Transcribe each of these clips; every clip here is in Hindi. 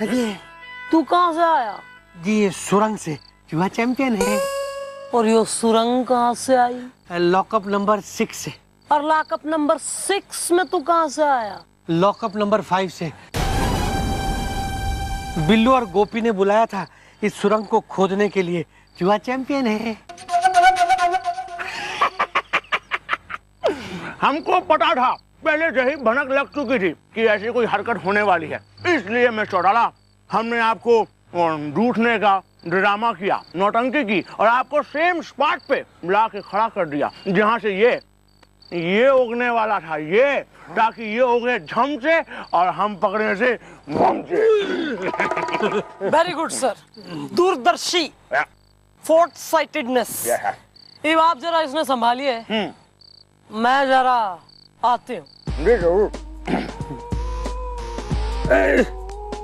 अरे तू कहाँ से आया? जी ये सुरंग से, युवा चैंपियन है। और ये सुरंग कहाँ से आई? लॉकअप नंबर 6 से। और लॉकअप नंबर 6 में तू कहाँ से आया? लॉकअप नंबर 5 से। बिल्लू और गोपी ने बुलाया था इस सुरंग को खोदने के लिए। युवा चैंपियन है। हमको पता था, पहले से ही भनक लग चुकी थी कि ऐसी कोई हरकत होने वाली है, इसलिए मिस्टर डाला हमने आपको रूठने का ड्रामा किया, नौटंकी की और आपको सेम स्पॉट पे ला के खड़ा कर दिया जहाँ से ये उगने वाला था, ये ताकि ये उगे झम से और हम पकड़ने से भम से। वेरी गुड सर, दूरदर्शी, फोर्थ साइटेडनेस। ये आप जरा इसने संभालिए, मैं जरा आती हूँ।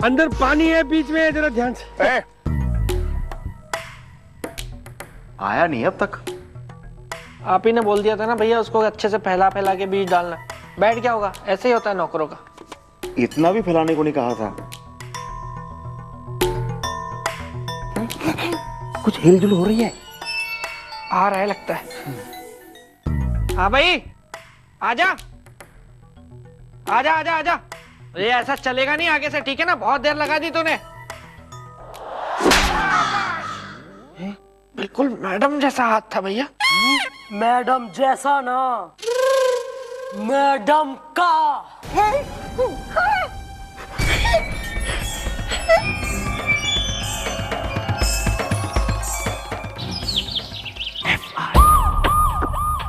अंदर पानी है, बीच में है, जरा ध्यान से। आया नहीं अब तक। आप ही ने बोल दिया था ना भैया उसको अच्छे से फैला फैला के बीज डालना। बैठ क्या होगा, ऐसे ही होता है नौकरों का। इतना भी फैलाने को नहीं कहा था। कुछ हिलजुल हो रही है। आ रहा है लगता है। हाँ भाई, आजा आजा आजा आजा। ये ऐसा चलेगा नहीं आगे से, ठीक है ना? बहुत देर लगा दी तूने। बिल्कुल मैडम जैसा हाथ था भैया। मैडम जैसा ना, मैडम का।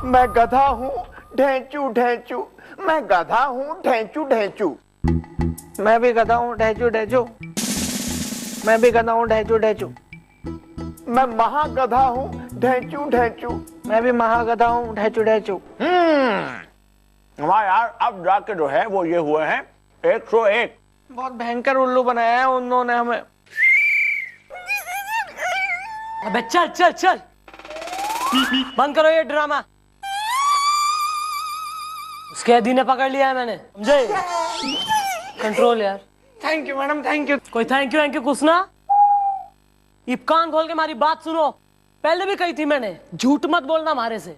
मैं गधा हूँ ढेंचू ढेंचू, मैं गधा हूँ ढेंचू ढेंचू। मैं भी गधा हूँ ढेचू ढेचू, मैं भी गधा हूँ ढेचू ढेचू। मैं महागधा हूँ ढेंचू ढेंचू, मैं भी महागधा हूँ ढेचू ढेचू। हमारे यार अब जाके जो है वो ये हुए हैं 101। बहुत भयंकर उल्लू बनाया है उन्होंने हमें। अबे चल चल चल, बंद करो ये ड्रामा। उसके कैदी ने पकड़ लिया है मैंने, समझे? कंट्रोल यार। Thank you madam, thank you. कोई थैंक यू कुछ ना। ये कान खोल के हमारी बात सुनो। पहले भी कही थी मैंने, झूठ मत बोलना हमारे से।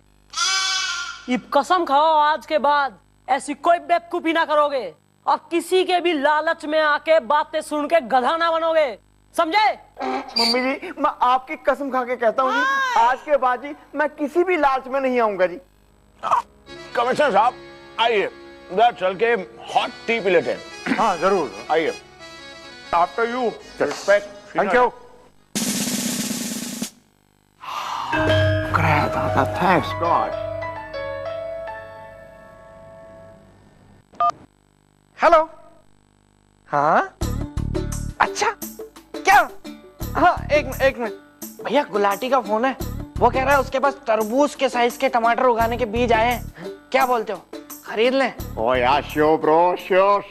ये कसम खाओ आज के बाद ऐसी कोई बेवकूफी ना करोगे और किसी के भी लालच में आके बातें सुन के गधा ना बनोगे, समझे? मम्मी जी, मैं आपकी कसम खा के कहता हूँ जी, आज के बाद जी मैं किसी भी लालच में नहीं आऊंगा जी। कमिश्नर साहब आइए, उधर चल के हॉट टी पी लेते हैं। हाँ जरूर, आइए। After you, respect. Thank you. कराया था, थैंक्स गॉड। हेलो। हाँ अच्छा, क्या? हाँ एक मिनट भैया, गुलाटी का फोन है। वो कह रहा है उसके पास तरबूज के साइज के टमाटर उगाने के बीज आए हैं। क्या बोलते हो, खरीद लें? ओ यार श्योर ब्रो, श्योर।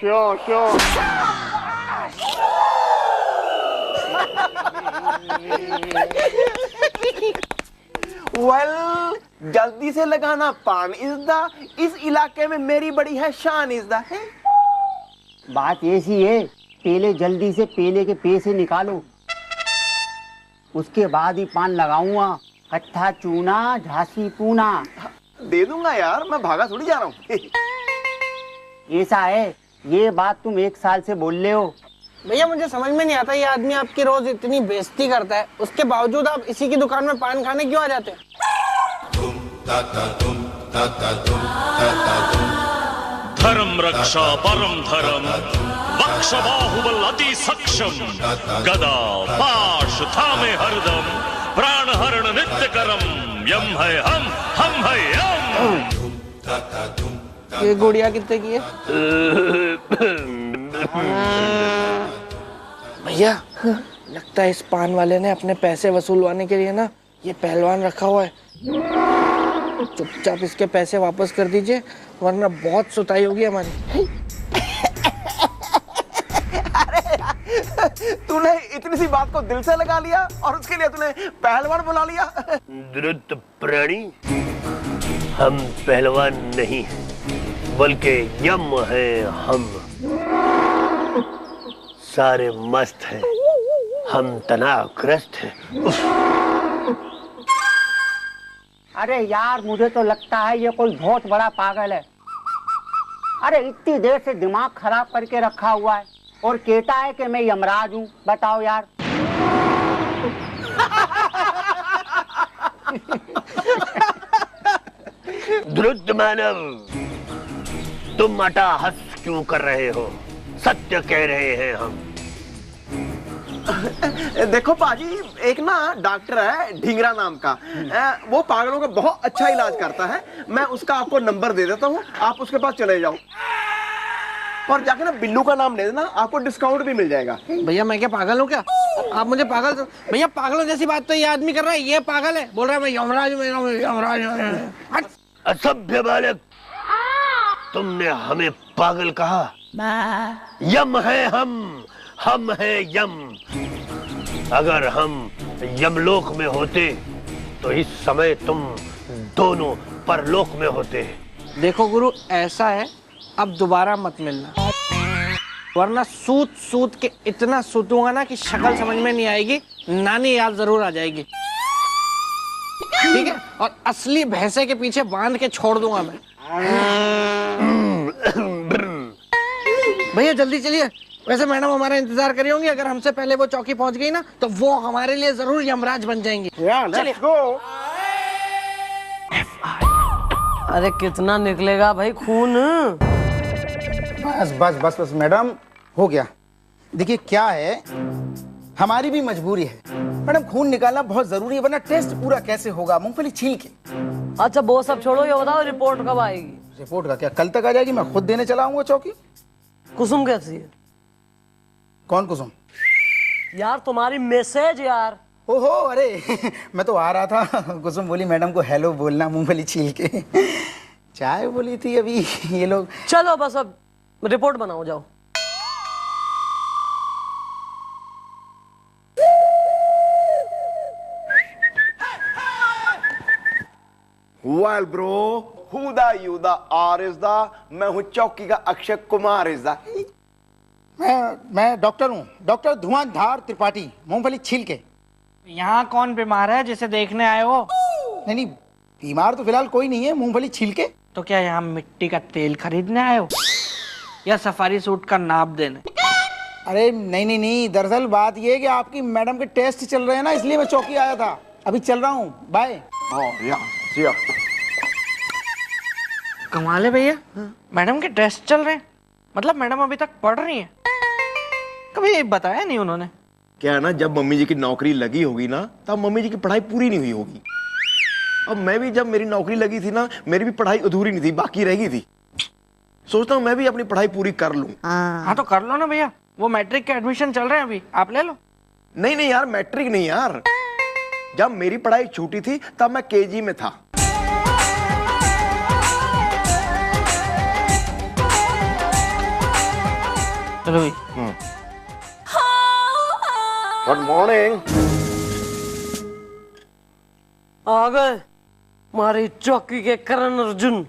वेल, जल्दी से लगाना पान इस इलाके में मेरी बड़ी है शान है। बात ऐसी है, पहले जल्दी से पेले के पैसे निकालो, उसके बाद ही पान लगाऊंगा। कट्ठा चूना झांसी पूना। दे दूंगा यार, मैं भागा थोड़ी जा रहा हूँ। ऐसा है, ये बात तुम 1 साल से बोल रहे हो। भैया मुझे समझ में नहीं आता, ये आदमी आपकी रोज इतनी बेइज्जती करता है, उसके बावजूद आप इसी की दुकान में पान खाने क्यों आ जाते हैं? धर्म रक्षा परम धर्म, वक्ष बाहुबल अति सक्षम, गदा पाश थामे हरदम, प्राण हरण नित्य करम, यम है हम है यम। ये गुड़िया कितने की है? भैया लगता है इस पान वाले ने अपने पैसे वसूलवाने के लिए ना ये पहलवान रखा हुआ है। चुपचाप इसके पैसे वापस कर दीजिए, वरना बहुत सुताई होगी हमारी। अरे तूने इतनी सी बात को दिल से लगा लिया और उसके लिए तूने पहलवान बुला लिया। द्रुत प्राणी, हम पहलवान नहीं हैं, बल्कि यम है हम। सारे मस्त हैं, हम तनावग्रस्त हैं। अरे यार मुझे तो लगता है ये कोई बहुत बड़ा पागल है। अरे इतनी देर से दिमाग खराब करके रखा हुआ है और कहता है कि मैं यमराज हूँ। बताओ यार। द्रुत मानव, तुम अट्टहास क्यों कर रहे हो? सत्य कह रहे हैं हम। देखो पाजी, एक ना डॉक्टर है ढींगरा नाम का, वो पागलों का बहुत अच्छा इलाज करता है। मैं उसका आपको नंबर दे देता हूँ, आप उसके पास चले जाओ और जाके ना बिल्लू का नाम ले देना, आपको डिस्काउंट भी मिल जाएगा। भैया मैं क्या पागल हूँ क्या? आप मुझे पागल भैया, पागलों जैसी बात तो ये आदमी कर रहा है, ये पागल है, बोल रहा है मैं यमराज हूँ, यमराज हूँ। असभ्य बालक, तुमने हमें पागल कहा। यम है हम है यम। अगर हम यमलोक में होते तो इस समय तुम दोनों परलोक में होते। देखो गुरु, ऐसा है, अब दोबारा मत मिलना, वरना सूत के इतना सूतूंगा ना कि शक्ल समझ में नहीं आएगी, नानी याद जरूर आ जाएगी। ठीक है? और असली भैंसे के पीछे बांध के छोड़ दूंगा मैं। भैया जल्दी चलिए, वैसे मैडम हमारा इंतजार कर रही होंगी, अगर हमसे पहले वो चौकी पहुंच गई ना तो वो हमारे लिए जरूर यमराज बन जाएंगी। Let's go. अरे कितना निकलेगा भाई खून? बस बस बस बस मैडम, हो गया। देखिए क्या है, हमारी भी मजबूरी है मैडम, खून निकालना बहुत जरूरी है, वरना टेस्ट पूरा कैसे होगा मूंगफली छील के। अच्छा वो सब छोड़ो, ये बताओ रिपोर्ट कब आएगी? रिपोर्ट का क्या, कल तक आ जाएगी, मैं खुद देने चला आऊंगा चौकी। कुसुम कैसी है? कौन कुसुम? यार तुम्हारी मैसेज यार। ओहो अरे मैं तो आ रहा था, कुसुम बोली मैडम को हेलो बोलना मूंगफली छील के। चाय बोली थी अभी ये लोग। चलो बस अब रिपोर्ट बनाओ, जाओ। Well bro, who the you the R is the, मैं हूँ चौकी का अक्षय कुमार is the। मैं डॉक्टर हूँ, डॉक्टर धुआंधार त्रिपाठी, मूंगफली छील के। यहाँ कौन बीमार है जिसे देखने आए हो? नहीं नहीं, बीमार तो फिलहाल कोई नहीं है, मूंगफली छील के। तो क्या यहाँ मिट्टी का तेल खरीदने आए हो या सफारी सूट का नाप देने? अरे नहीं नहीं नहीं, दरअसल बात ये है कि आपकी मैडम के टेस्ट चल रहे हैं ना, इसलिए मैं चौकी आया था, अभी चल रहा हूँ, बाय। कमाल है भैया, मैडम के टेस्ट चल रहे हैं, मतलब मैडम अभी तक पढ़ रही हैं? कभी बताया नहीं उन्होंने। क्या है ना, जब मम्मी जी की नौकरी लगी होगी ना, तब मम्मी जी की पढ़ाई पूरी नहीं हुई होगी। अब मैं भी जब मेरी नौकरी लगी थी ना, मेरी भी पढ़ाई अधूरी नहीं थी, बाकी रह गई थी। सोचता हूँ मैं भी अपनी पढ़ाई पूरी कर लूँ। हाँ तो कर लो ना भैया, वो मैट्रिक के एडमिशन चल रहे हैं अभी, आप ले लो। नहीं नहीं यार, मैट्रिक नहीं यार, जब मेरी पढ़ाई छूटी थी तब मैं केजी में था। चलो भाई। Good morning. आ गए हमारी चौकी के करण अर्जुन।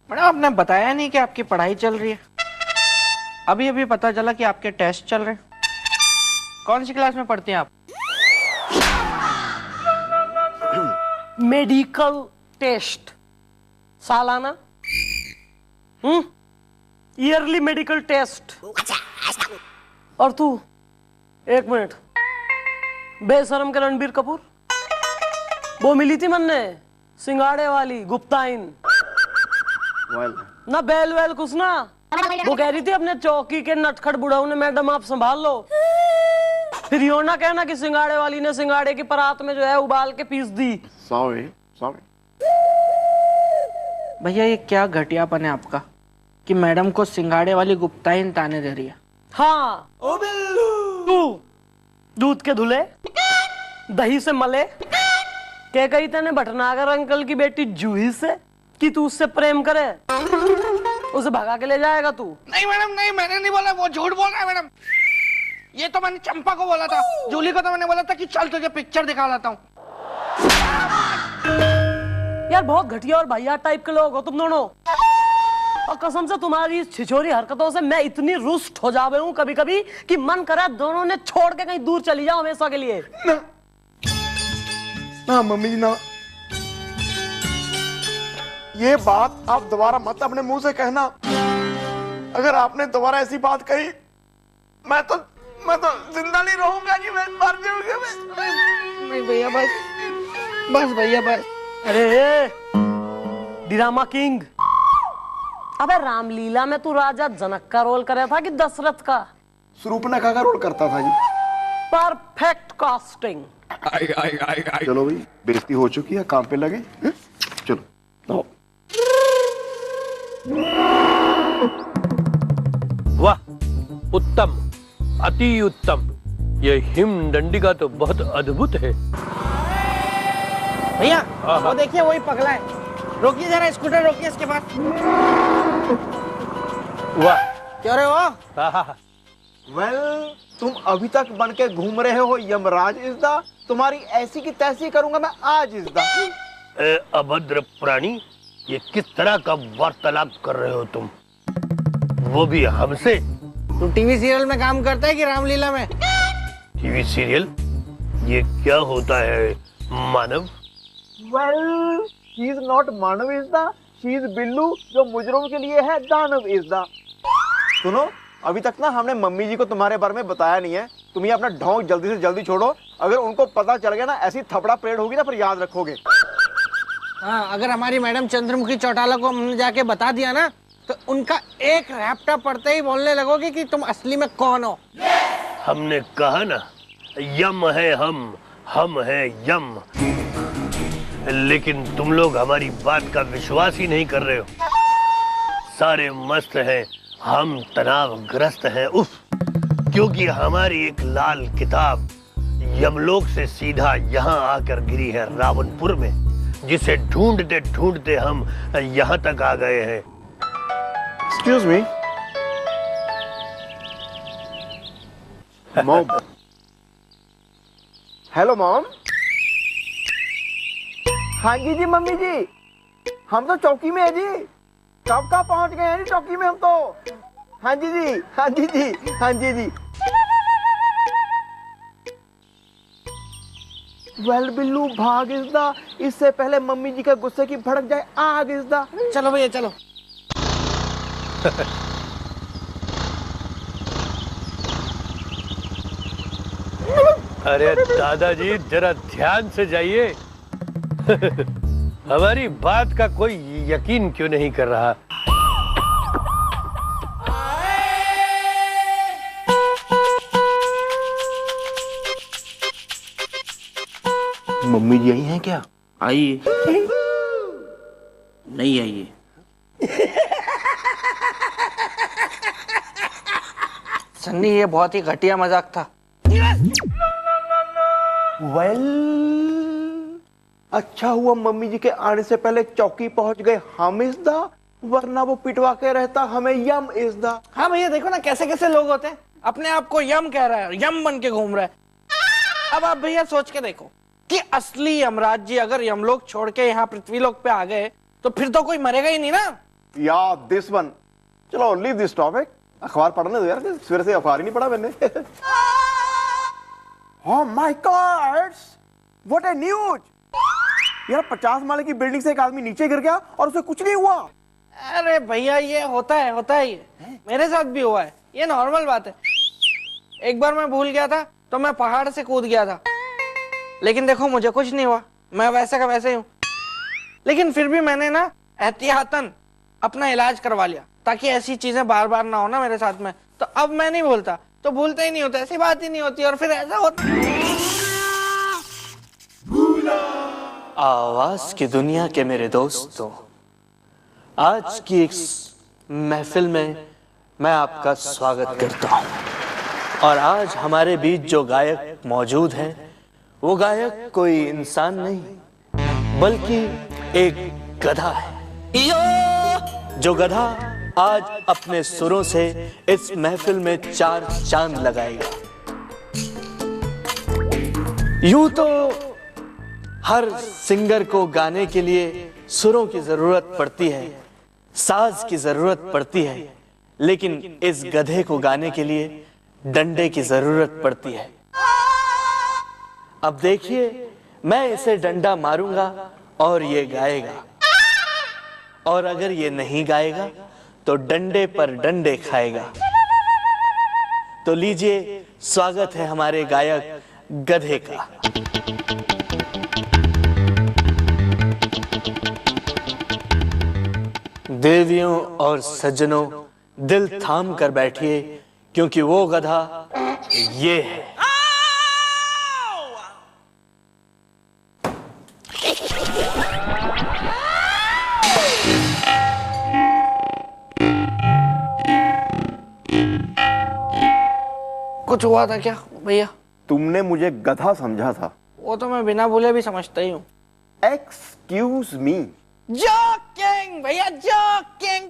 मैडम आपने बताया नहीं कि आपकी पढ़ाई चल रही है, अभी अभी पता चला कि आपके टेस्ट चल रहे हैं। कौन सी क्लास में पढ़ती हैं आप? मेडिकल टेस्ट सालाना, ईयरली मेडिकल टेस्ट। और तू, एक मिनट, बेशरम के रणबीर कपूर, वो मिली थी मन ने सिंगाड़े वाली गुप्ताइन ना, बैल वैल कुछ ना, वो कह रही थी अपने चौकी के नटखट बुढ़ाऊ ने मैडम आप संभाल लो, फिर यो ना कहना कि सिंगाड़े वाली ने सिंगाड़े की परात में जो है उबाल के पीस दी। सॉरी सॉरी भैया ये क्या घटियापन है आपका कि मैडम को सिंगाड़े वाली गुप्ताइन ताने दे रही है। हाँ तू दूध के धुले दही से मले क्या कही तेने भटनागर अंकल की बेटी जूही से कि तू उससे प्रेम करे, उसे भगा के ले जाएगा तू? नहीं मैडम नहीं, मैंने नहीं बोला, वो झूठ बोल रहा है मैडम। ये तो मैंने चंपा को बोला था, जूली को तो मैंने बोला था कि चल तुझे पिक्चर दिखा लाता हूँ। यार बहुत घटिया और भैया टाइप के लोग हो तुम दोनों। और कसम से तुम्हारी इस छिछोरी हरकतों से मैं इतनी रुष्ट हो जावे हूँ कभी कभी कि मन करे दोनों ने छोड़ के कहीं दूर चली जाओ हमेशा के लिए। ना मम्मी जी ना, ये बात आप दोबारा मत अपने मुंह से कहना। अगर आपने दोबारा ऐसी बात कही मैं तो जिंदा नहीं रहूंगा जी, मैं मर जाऊंगा। नहीं भैया बस भैया बस। अरे ड्रामा किंग, अबे रामलीला में तू राजा जनक का रोल कर रहा था कि दशरथ का? शूर्पणखा का रोल करता था जी। Perfect casting. चलो भाई, बेइज्जती हो चुकी है, काम पे लगे। चलो। वाह, उत्तम, अति उत्तम। ये हिमदंडिका तो बहुत अद्भुत है। भैया वो देखिए, वही पगला है। रोकिए जरा, स्कूटर रोकिए इसके पास। वाह, क्यों रे वो? वेल, तुम अभी तक बन के घूम रहे हो यमराज इज़दा, तुम्हारी ऐसी की तैसी करूंगा मैं आज इज़दा। अभद्र प्राणी, ये किस तरह का वार्तालाप कर रहे हो तुम, वो भी हमसे? तू टीवी सीरियल में काम करता है कि रामलीला में? TV serial? ये क्या होता है Manav? Well, she is not Manav इज़दा, शी इज बिल्लू, जो मुजरिम के लिए है दानव इज़दा। सुनो, अभी तक ना हमने मम्मी जी को तुम्हारे बारे में बताया नहीं है। तुम ये अपना ढोंग जल्दी से जल्दी छोड़ो। अगर उनको पता चल गया ना, ऐसी थपड़ा परेड होगी ना, फिर याद रखोगे। हाँ, अगर हमारी मैडम चंद्रमुखी चौटाला को हमने जाके बता दिया ना, तो उनका एक रैप्टा पड़ते ही बोलने लगोगे कि तुम असली में कौन हो। हमने कहा ना, यम है हम है यम। लेकिन तुम लोग हमारी बात का विश्वास ही नहीं कर रहे हो। सारे मस्त हैं, हम तनावग्रस्त हैं। उफ, क्योंकि हमारी एक लाल किताब यमलोक से सीधा यहाँ आकर गिरी है रावणपुर में, जिसे ढूंढते ढूंढते हम यहाँ तक आ गए हैं। Excuse me mom. Hello mom. हाँ जी मम्मी जी, हम तो चौकी में है जी। कब का पहुंच गए हैं जी चौकी में हम तो। हाँ जी जी। वेल बिल्लू, भाग इज़दा, इससे पहले मम्मी जी का गुस्से की भड़क जाए आग इज़दा। चलो भैया चलो। अरे दादाजी, जरा ध्यान से जाइए। हमारी बात का कोई यकीन क्यों नहीं कर रहा? मम्मी जी आई हैं क्या? आइए। नहीं आइए। सन्नी, ये बहुत ही घटिया मजाक था। वेल, अच्छा हुआ मम्मी जी के आने से पहले चौकी पहुंच गए हम इज़दा, वरना वो पिटवा के रहता हमें यम इज़दा। हाँ भैया, देखो ना कैसे कैसे लोग होते हैं। अपने आप को यम कह रहा है, यम बन के घूम रहा है। अब आप भैया सोच के देखो कि असली यमराज जी अगर यमलोक छोड़ के यहाँ पृथ्वीलोक पे आ गए तो फिर तो कोई मरेगा ही नहीं ना। या दिस वन। चलो लीव दिस टॉपिक, अखबार पढ़ने दो यार, सवेरे से अखबार ही नहीं पढ़ा मैंने। Oh my God! What a news! यार 50 माले की बिल्डिंग से एक आदमी नीचे गिर गया और उसे कुछ नहीं हुआ। अरे भैया, ये होता है ये मेरे साथ भी हुआ है, ये नॉर्मल बात है। एक बार मैं भूल गया था तो मैं पहाड़ से कूद गया था, लेकिन देखो मुझे कुछ नहीं हुआ, मैं वैसे का वैसे ही हूँ। लेकिन फिर भी मैंने ना एहतियातन अपना इलाज करवा लिया ताकि ऐसी चीजें बार बार ना हो ना मेरे साथ में। तो अब मैं नहीं बोलता, तो भूलता ही नहीं होता, ऐसी बात ही नहीं होती और फिर ऐसा होता। आवाज की दुनिया के मेरे दोस्तों, आज की इस महफिल में मैं आपका स्वागत करता हूं। और आज हमारे बीच जो गायक मौजूद हैं, वो गायक कोई इंसान नहीं बल्कि एक गधा है। जो गधा आज अपने सुरों से इस महफिल में 4 चांद लगाएगा। यूं तो हर सिंगर को गाने के लिए सुरों की जरूरत पड़ती है, साज की जरूरत पड़ती है, लेकिन इस गधे को गाने के लिए डंडे की जरूरत पड़ती है। अब देखिए, मैं इसे डंडा मारूंगा और ये गाएगा, और अगर ये नहीं गाएगा तो डंडे पर डंडे खाएगा। तो लीजिए, स्वागत है हमारे गायक गधे का। देवियों और सज्जनों, दिल थाम कर बैठिए, क्योंकि वो गधा ये है। कुछ हुआ था क्या भैया? तुमने मुझे गधा समझा था। वो तो मैं बिना बोले भी समझता ही हूँ। Excuse me. जोकिंग भैया, जोकिंग।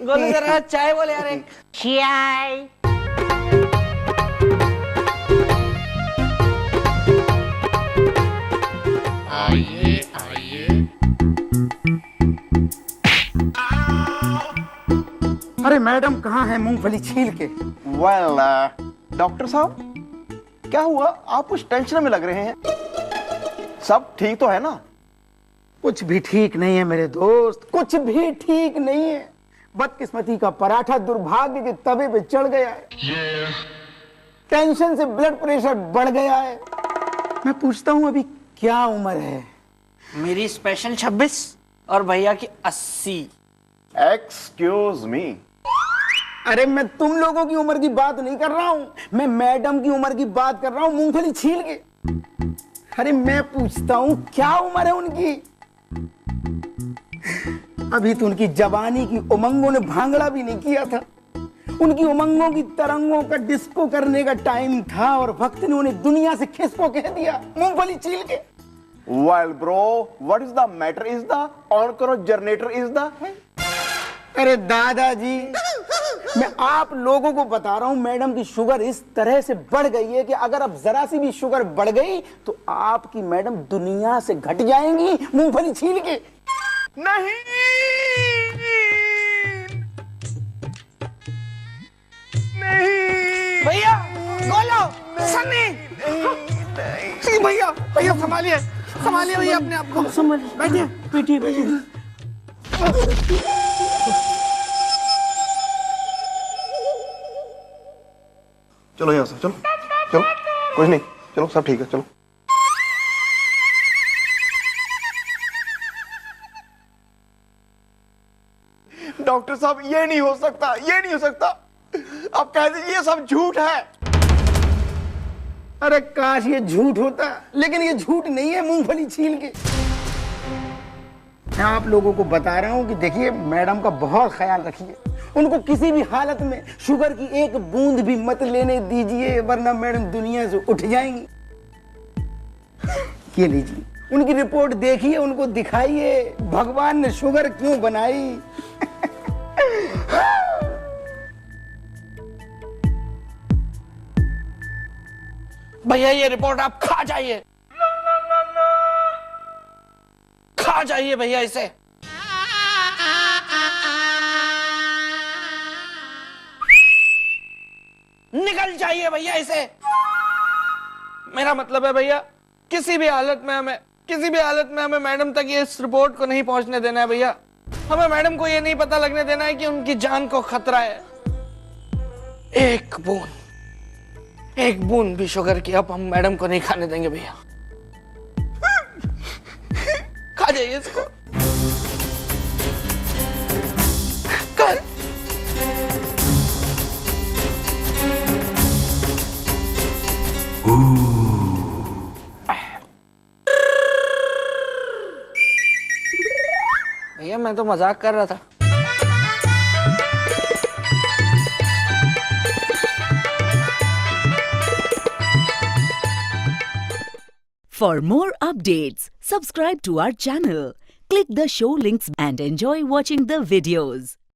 गोलू जरा चाय बोले यार एक। चाय। आइए आइए। अरे मैडम कहाँ है मूंगफली छील के? वेल डॉक्टर साहब, क्या हुआ? आप कुछ टेंशन में लग रहे हैं। सब ठीक तो है ना? कुछ भी ठीक नहीं है मेरे दोस्त, कुछ भी ठीक नहीं है। बदकिस्मती का पराठा दुर्भाग्य के तवे पे चढ़ गया है। टेंशन से ब्लड प्रेशर बढ़ गया है। मैं पूछता हूँ अभी क्या उम्र है? मेरी स्पेशल 26 और भैया की 80। Excuse me. अरे मैं तुम लोगों की उम्र की बात नहीं कर रहा हूं, मैं मैडम की उम्र की बात कर रहा हूं, मूंगफली छील के। अरे मैं पूछता हूं क्या उम्र है उनकी? अभी तो उनकी जवानी की उमंगों ने भांगड़ा भी नहीं किया था। उनकी उमंगों की तरंगों का डिस्को करने का टाइम था और वक्त ने उन्हें दुनिया से खिसको कह दिया मूंगफली छील के। Well bro, what is the matter? Is the on करो जनरेटर इज द। अरे दादाजी, मैं आप लोगों को बता रहा हूं, मैडम की शुगर इस तरह से बढ़ गई है कि अगर अब जरा सी भी शुगर बढ़ गई तो आपकी मैडम दुनिया से घट जाएंगी मूंगफली छील के। नहीं नहीं भैया, गोलो, सन्नी। भैया, भैया संभालिए, संभालिए भैया अपने आप को। संभालिए, बैठिए, बैठिए, बैठिए। चलो यहाँ से, चलो चलो, कुछ नहीं, चलो सब ठीक है, चलो। डॉक्टर साहब, ये नहीं हो सकता, ये नहीं हो सकता। आप कह दीजिए ये सब झूठ है। अरे काश ये झूठ होता, लेकिन ये झूठ नहीं है मूंगफली छील के। मैं आप लोगों को बता रहा हूं कि देखिए, मैडम का बहुत ख्याल रखिए। उनको किसी भी हालत में शुगर की एक बूंद भी मत लेने दीजिए, वरना मैडम दुनिया से उठ जाएंगी। ये लीजिए, उनकी रिपोर्ट देखिए, उनको दिखाइए भगवान ने शुगर क्यों बनाई। भैया ये रिपोर्ट आप खा जाइए, खा जाइए भैया इसे। निकल जाइए भैया इसे। मेरा मतलब है भैया, किसी भी हालत में हमें मैडम तक ये इस रिपोर्ट को नहीं पहुंचने देना है भैया। हमें मैडम को ये नहीं पता लगने देना है कि उनकी जान को खतरा है। एक बूंद भी शुगर की अब हम मैडम को नहीं खाने देंगे भैया। खा जाइए इसको। कर। भैया मैं तो मजाक कर रहा था। For more updates, subscribe to our channel, click the show links and enjoy watching the videos.